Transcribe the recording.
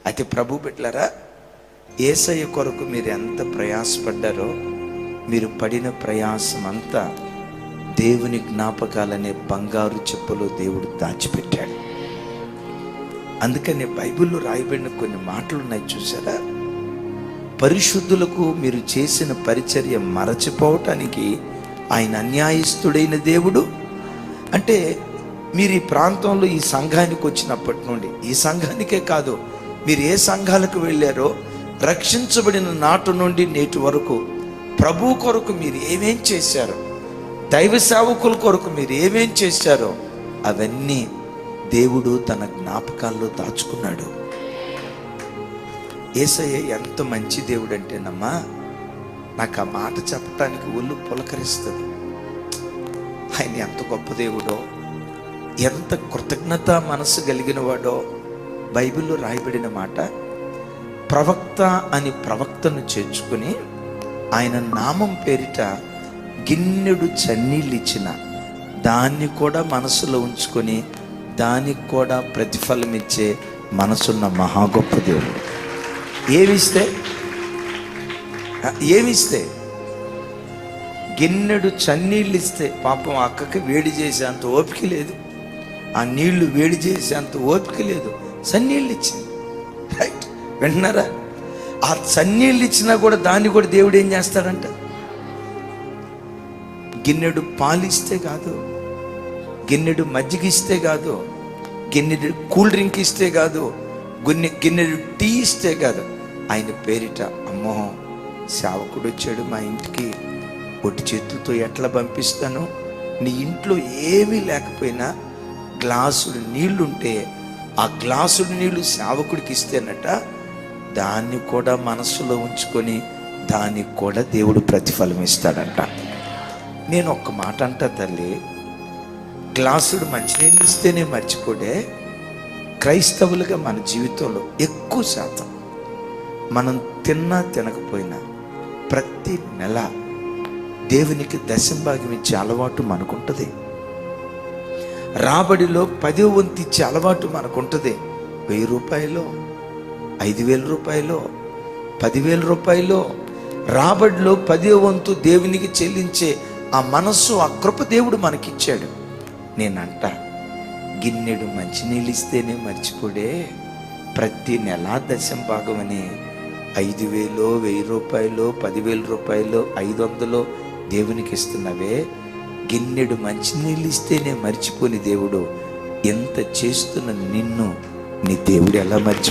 అయితే ప్రభు బిడ్డలారా, యేసయ్య కొరకు మీరు ఎంత ప్రయాసపడ్డారో, మీరు పడిన ప్రయాసం అంతా దేవుని జ్ఞాపకాలనే బంగారు చెప్పులో దేవుడు దాచిపెట్టాడు. అందుకని బైబిల్లో రాయబడిన కొన్ని మాటలు ఉన్నాయి చూసారా? పరిశుద్ధులకు మీరు చేసిన పరిచర్య మరచిపోవటానికి ఆయన అన్యాయస్తుడైన దేవుడు. అంటే మీరు ఈ ప్రాంతంలో ఈ సంఘానికి వచ్చినప్పటి నుండి, ఈ సంఘానికే కాదు, మీరు ఏ సంఘాలకు వెళ్ళారో రక్షించబడిన నాటి నుండి నేటి వరకు ప్రభు కొరకు మీరు ఏమేం చేశారో, దైవ సేవకుల కొరకు మీరు ఏమేం చేశారో అవన్నీ దేవుడు తన జ్ఞాపకాల్లో దాచుకున్నాడు. యేసయ్య ఎంత మంచి దేవుడు అంటేనమ్మా, నాకు ఆ మాట చెప్పటానికి ఒళ్ళు పులకరిస్తుంది. ఆయన ఎంత గొప్ప దేవుడో, ఎంత కృతజ్ఞత మనసు కలిగిన వాడో. బైబిల్లో రాయబడిన మాట, ప్రవక్త అని ప్రవక్తను చేర్చుకుని ఆయన నామం పేరిట గిన్నెడు చన్నీళ్ళు ఇచ్చిన దాన్ని కూడా మనసులో ఉంచుకొని దానికి కూడా ప్రతిఫలం ఇచ్చే మనసున్న మహా గొప్ప దేవుడు. ఏమిస్తే గిన్నెడు చన్నీళ్ళు ఇస్తే, పాపం అక్కకి వేడి చేసేంత ఓపిక లేదు, ఆ నీళ్లు వేడి చేసేంత ఓపిక లేదు, చన్నీళ్ళు ఇచ్చింది. రైట్, వింటున్నారా? ఆ చన్నీళ్ళు ఇచ్చినా కూడా దాన్ని కూడా దేవుడు ఏం చేస్తాడంట? గిన్నెడు పాలిస్తే కాదు, గిన్నెడు మజ్జిగ ఇస్తే కాదు, గిన్నెడు కూల్ డ్రింక్ ఇస్తే కాదు, గిన్నెడు టీ ఇస్తే కాదు, ఆయన పేరిట, అమ్మో సేవకుడు వచ్చాడు మా ఇంటికి, ఒట్టి చేతులతో ఎట్లా పంపిస్తాను? నీ ఇంట్లో ఏమీ లేకపోయినా గ్లాసుడు నీళ్లుంటే ఆ గ్లాసుడు నీళ్లు సేవకుడికి ఇస్తేనట, దాన్ని కూడా మనసులో ఉంచుకొని దానికి కూడా దేవుడు ప్రతిఫలం ఇస్తాడంట. నేను ఒక్క మాట అంటా తల్లి, గ్లాసుడు మంచినీళ్ళు ఇస్తేనే మర్చిపోడే. క్రైస్తవులుగా మన జీవితంలో ఎక్కువ శాతం మనం తిన్నా తినకపోయినా ప్రతి నెల దేవునికి దశంభాగం ఇచ్చే అలవాటు మనకుంటుంది. రాబడిలో 10వ వంతు ఇచ్చే అలవాటు మనకుంటుంది. 1000 రూపాయలు, 5000 రూపాయలు, 10,000 రూపాయలు, రాబడిలో 10వ వంతు దేవునికి చెల్లించే ఆ మనస్సు, ఆ కృప దేవుడు మనకిచ్చాడు. నేనంట, గిన్నెడు మంచినీళ్ళు ఇస్తేనే మర్చిపోడే, ప్రతి నెల దశంభాగం అని 5,000, 1000 రూపాయలు, 10,000 రూపాయలు, 500 దేవునికి ఇస్తున్నావే, గిన్నెడు మంచినీళ్ళు ఇస్తేనే మర్చిపోని దేవుడు ఎంత చేస్తున్న నిన్ను నీ దేవుడు ఎలా మర్చిపో